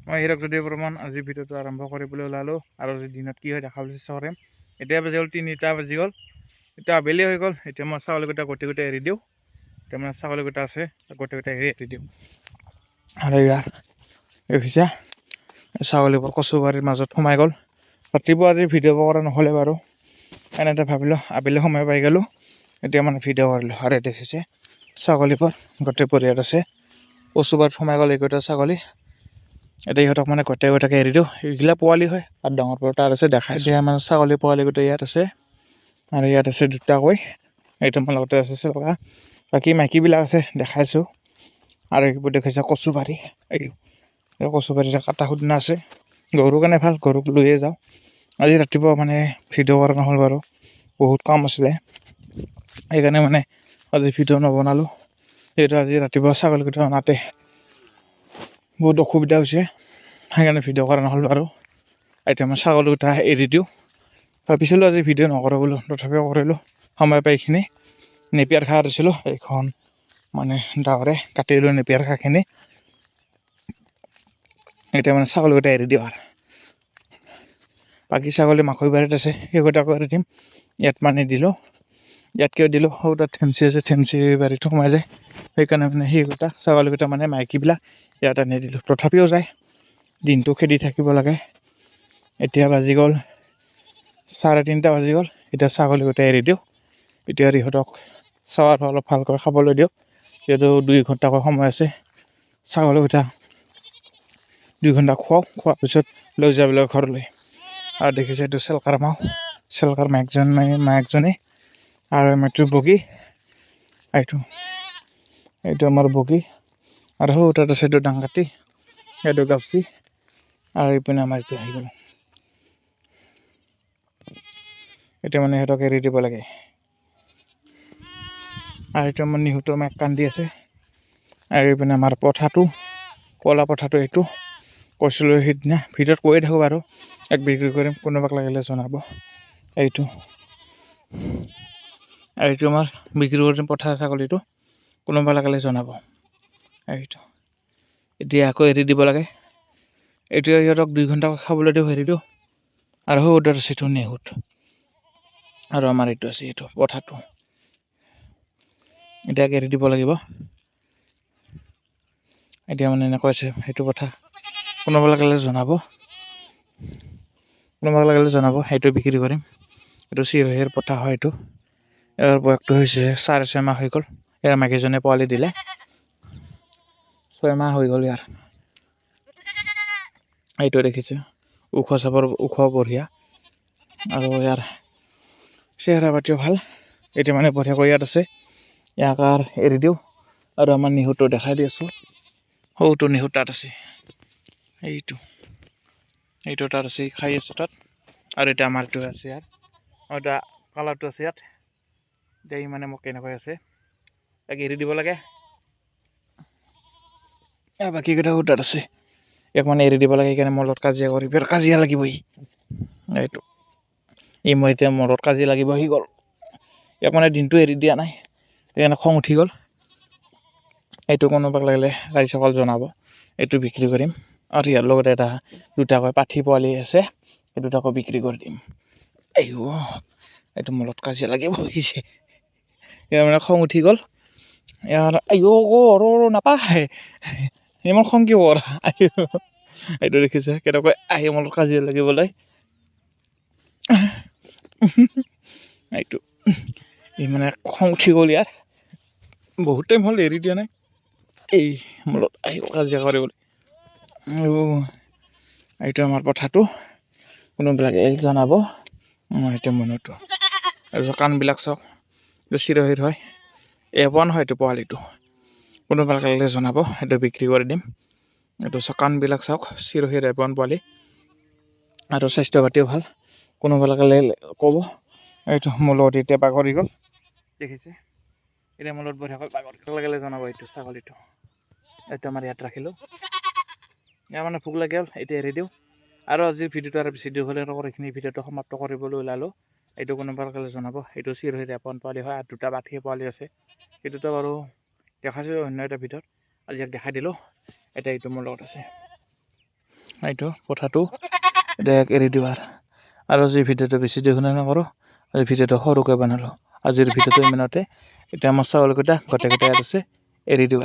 মই হীৰক জ্যোতি বৰ্মন আজি ভিডিঅ'টো আৰম্ভ কৰিবলৈ ওলালোঁ আৰু দিনত কি হয় দেখাবলৈ চেষ্টা কৰিম। এতিয়া বাজি গ'ল 3টা বাজি গ'ল, এতিয়া আবেলি হৈ গ'ল। এতিয়া মই ছাগলীকেইটা গোটেই এৰি দিওঁ। এতিয়া মানে ছাগলীকেইটা আছে গোটেইকেইটা এৰি দিওঁ। আৰু ইয়াৰ দেখিছা ছাগলীবোৰ কচুবাৰীৰ মাজত সোমাই গ'ল। ৰাতিপুৱা আজি ভিডিঅ' কৰা নহ'লে বাৰু, এনেতে ভাবিলোঁ আবেলি সময় পাই গ'লোঁ, এতিয়া মানে ভিডিঅ' কৰিলোঁ। আৰু দেখিছে ছাগলীবোৰ গোটেই পৰিয়াল আছে, কচুবাৰীত সোমাই গ'ল এইকেইটা ছাগলী। এতিয়া ইহঁতক মানে গোটেইকেইটাকে এৰি দিওঁ। এইগিলা পোৱালি হয় আৰু ডাঙৰ তাত আছে দেখাই। এতিয়া মানে ছাগলী পোৱালি গোটেই ইয়াত আছে আৰু ইয়াত আছে দুটাকৈ, এইটো মোৰ লগতে আছে চিলকা। বাকী মাইকীবিলাক আছে দেখাইছোঁ। আৰু এইবোৰ দেখিছে কচুবাৰী, এই কচুবাৰীৰে কাটা খুদনা আছে। গৰুৰ কাৰণে ভাল, গৰুক লৈয়ে যাওঁ। আজি ৰাতিপুৱা মানে ভিডিঅ' কৰা নহ'ল বাৰু, বহুত কাম আছিলে, সেইকাৰণে মানে আজি ভিডিঅ' নবনালোঁ। সেইটো আজি ৰাতিপুৱা ছাগলীকেইটা অনাতে বহুত অসুবিধা হৈছে, সেইকাৰণে ভিডিঅ' কৰা নহ'ল বাৰু। এতিয়া মই ছাগলীকেইটা এৰি দিওঁ। ভাবিছিলোঁ আজি ভিডিঅ' নকৰোঁ বোলো, তথাপিও কৰিলোঁ সময় পাই। এইখিনি নেপিয়াৰ ঘাঁহ দিছিলোঁ, এইখন মানে ডাৱৰে কাটি লৈ নেপিয়াৰ ঘাঁহখিনি এতিয়া মানে ছাগলীকেইটা এৰি দিওঁ। আৰু বাকী ছাগলী মাকৈ বাৰীত আছে, সেইকেইটাকো এৰি দিম। ইয়াত মানে দিলোঁ, ইয়াত কিয় দিলোঁ, সৌ তাত থেমচি আছে, থেমচি বাৰীত সোমাই যায়, সেইকাৰণে মানে সেইকেইটা ছাগলীকেইটা মানে মাইকীবিলাক ইয়াত আনি দিলোঁ। তথাপিও যায়, দিনটো খেদি থাকিব লাগে। এতিয়া বাজি গ'ল 3:30 বাজি গ'ল। এতিয়া ছাগলীকেইটা এৰি দিওঁ। এতিয়া ইহঁতক চাৱাৰ অলপ ভালকৈ খাবলৈ দিওঁ, যিহেতু 2 ঘণ্টাকৈ সময় আছে। ছাগলীকেইটা 2 ঘণ্টা খোৱাৰ পিছত লৈ যাবলৈ ঘৰলৈ। আৰু দেখিছে এইটো চেলকাৰ মাও, চেলকাৰ মায়েকজনী আৰু মেট্ৰো বগী, এইটো আমাৰ বগী। আৰু সৌ তাত আছে এইটো ডাংকাটি, এইটো গাপচি, আৰু এইপিনে আমাৰ এইটো আহি গ'ল। এতিয়া মানে সিহঁতক এৰি দিব লাগে। আৰু এইটো আমাৰ নিহুতৰ মাক কান্দি আছে। আৰু এইপিনে আমাৰ পঠাটো, কলা পঠাটো, এইটো কৈছিলোঁ সিদিনা ভিডিঅ'ত কৈয়ে থাকোঁ বাৰু, এক বিক্ৰী কৰিম, কোনোবাক লাগিলে জনাব। এইটো আৰু এইটো আমাৰ বিক্ৰী কৰিম পঠা ছাগলীটো, কোনোবা লাগিলে জনাব। এইটো এতিয়া আকৌ এৰি দিব লাগে। এতিয়া সিহঁতক 2 ঘণ্টা খাবলৈ দিওঁ, এৰি দিওঁ। আৰু সৌ তাত আছে এইটো নেহুত, আৰু আমাৰ এইটো আছে এইটো পঠাটো, এতিয়া এৰি দিব লাগিব। এতিয়া মানে এনেকৈ আছে সেইটো কথা, কোনোবা লাগিলে জনাব, সেইটো বিক্ৰী কৰিম। এইটো চিৰহিৰ পঠা হয়। এইটো ইয়াৰ বয়সটো হৈছে 6.5 মাহ হৈ গ'ল। ইয়াৰ মাইকীজনীয়ে পোৱালি দিলে, 6 মাহ হৈ গ'ল ইয়াৰ। এইটো দেখিছে ওখ চাপৰ, ওখ বঢ়িয়া, আৰু ইয়াৰ চেহেৰা পাতিও ভাল। এতিয়া মানে বঢ়িয়াকৈ ইয়াত আছে, ইয়াক আৰু এৰি দিওঁ। আৰু আমাৰ নিহুটো দেখাই দি আছোঁ, সৌটো নিহুত তাত আছে, এইটো তাত আছে, খাই আছে তাত। আৰু এতিয়া আমাৰটো আছে ইয়াত, এটা কালাৰটো আছে ইয়াত। এতিয়া মানে মোক কেনেকৈ আছে, তাক এৰি দিব লাগে। বাকীকেইটাও তাত আছে, ইয়াক মানে এৰি দিব লাগে। সেইকাৰণে মোৰ লগত কাজিয়া কৰি, কাজিয়া লাগিব এইটো মই এতিয়া মোৰ লগত কাজিয়া লাগিব আহি গ'ল। ইয়াক মানে দিনটো এৰি দিয়া নাই, সেইকাৰণে খং উঠি গ'ল। এইটো কোনোবাক লাগিলে ৰাইজসকল জনাব, এইটো বিক্ৰী কৰিম। আৰু ইয়াৰ লগতে এটা 2টাকৈ পাঠি পোৱালি আছে, সেই 2টাকো বিক্ৰী কৰি দিম। এইটো মোৰ লগত কাজিয়া লাগিব আহিছে, ইয়াৰ মানে খং উঠি গ'ল। ইয়াৰ নাপায়, ইমান খং কিয় কৰা। এইটো দেখিছে কেনেকৈ আহি মোৰ লগত কাজিয়া লাগিবলৈ। এইটো মানে খং উঠি গ'ল ইয়াৰ, বহুত টাইম হ'ল এৰি দিয়া নাই, এই মোৰ লগত আহিব কাজিয়া কৰিবলৈ। এইটো আমাৰ পঠাটো, কোনোবিলাকে জনাব। এতিয়া মনতো আৰু কাণবিলাক চাওক, এইটো চিৰহিৰ হয়, A1 হয় এইটো পোৱালিটো, কোনোবা লাগিলে জনাব, সেইটো বিক্ৰী কৰি দিম। এইটো কাণবিলাক চাওক, চিৰহিৰ A1 পোৱালি, আৰু স্বাস্থ্য পাতিও ভাল, কোনোবা লাগিলে ক'ব। এইটো মোৰ লগত এতিয়া বাগৰি গ'ল, দেখিছে এতিয়া মোৰ লগত বঢ়িয়াকৈ বাগৰি লাগিলে জনাব। এইটো ছাগলীটো, এইটো আমাৰ ইয়াত ৰাখিলোঁ। ইয়াৰ মানে ভোক লাগিল, এতিয়া এৰি দিওঁ। আৰু আজিৰ ভিডিঅ'টো আৰু বেছি দীঘলীয়া নকৰি এইখিনি ভিডিঅ'টো সমাপ্ত কৰিবলৈ ওলালোঁ। এইটো কোনোবা লাগিলে জনাব। এইটো চিৰহিৰ A1 পোৱালি হয়, আৰু 2টা পাঠি পোৱালি আছে। সেইটোতো বাৰু দেখাইছোঁ অন্য এটা ভিডিঅ'ত, আজি ইয়াক দেখাই দিলোঁ। এতিয়া এইটো মোৰ লগত আছে। এইটো পথাটো এতিয়া এৰি দিওঁ আৰু আজি ভিডিঅ'টো বেছি দীঘলীয়া নকৰোঁ। আজি ভিডিঅ'টো সৰুকৈ বনালোঁ। আজিৰ ভিডিঅ'টো ইমানতে। এতিয়া আমাৰ ছাগলীকেইটা গোটেইকেইটা ইয়াত আছে, এৰি দিওঁ